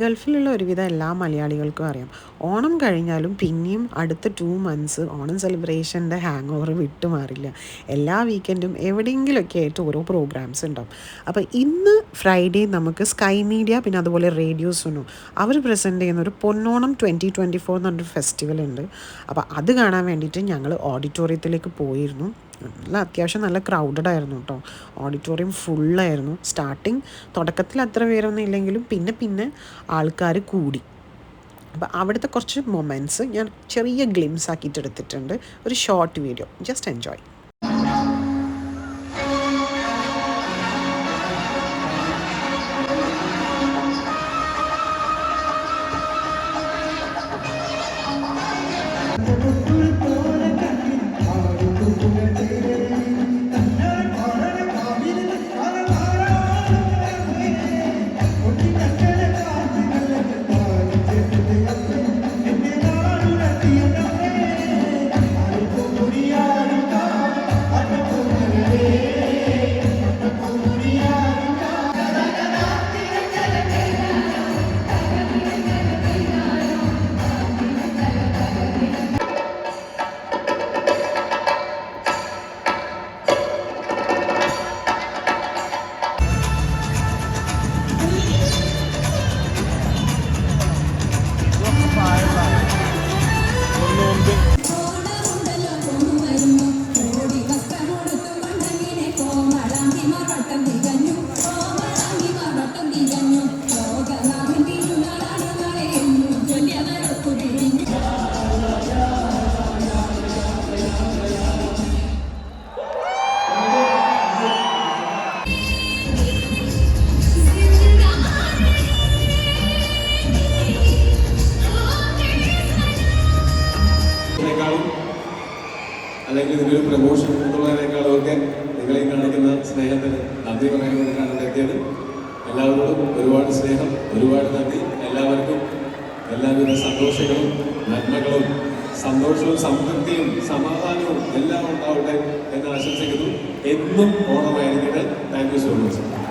ഗൾഫിലുള്ള ഒരുവിധം എല്ലാ മലയാളികൾക്കും അറിയാം, ഓണം കഴിഞ്ഞാലും പിന്നെയും അടുത്ത 2 മന്ത്സ് ഓണം സെലിബ്രേഷൻ്റെ ഹാങ് ഓവർ വിട്ടുമാറില്ല. എല്ലാ വീക്കെൻഡും എവിടെയെങ്കിലുമൊക്കെ ആയിട്ട് ഓരോ പ്രോഗ്രാംസ് ഉണ്ടാവും. അപ്പോൾ ഇന്ന് ഫ്രൈഡേ നമുക്ക് സ്കൈ മീഡിയ പിന്നെ അതുപോലെ റേഡിയോ സുനു അവർ പ്രസൻറ്റ് ചെയ്യുന്ന ഒരു പൊന്നോണം 2024 എന്ന് പറഞ്ഞൊരു ഫെസ്റ്റിവൽ ഉണ്ട്. അപ്പോൾ അത് കാണാൻ വേണ്ടിയിട്ട് ഞങ്ങൾ ഓഡിറ്റോറിയത്തിലേക്ക് പോയിരുന്നു. അത്യാവശ്യം നല്ല ക്രൗഡഡ് ആയിരുന്നു കേട്ടോ. ഓഡിറ്റോറിയം ഫുള്ളായിരുന്നു. തുടക്കത്തിൽ അത്ര പേരൊന്നും ഇല്ലെങ്കിലും പിന്നെ പിന്നെ ആൾക്കാർ കൂടി. അപ്പോൾ അവിടുത്തെ കുറച്ച് മൊമെൻറ്റ്സ് ഞാൻ ചെറിയ ഗ്ലിംസ് ആക്കിയിട്ട് എടുത്തിട്ടുണ്ട്. ഒരു ഷോർട്ട് വീഡിയോ, ജസ്റ്റ് എൻജോയ്. അല്ലെങ്കിൽ ഇതിനൊരു പ്രമോഷൻ എന്നുള്ളതിനേക്കാളും ഒക്കെ നിങ്ങളെ കാണിക്കുന്ന സ്നേഹത്തിന് നന്ദി പറയാൻ വേണ്ടിയിട്ടാണ് എത്തിയത്. എല്ലാവരോടും ഒരുപാട് സ്നേഹം, ഒരുപാട് നന്ദി. എല്ലാവർക്കും എല്ലാവിധ സന്തോഷങ്ങളും നന്മകളും സന്തോഷവും സംതൃപ്തിയും സമാധാനവും എല്ലാം ഉണ്ടാവട്ടെ എന്ന് ആശംസിക്കുന്നു. എന്നും ഓണമായിരിക്കട്ടെ. Thank you so much.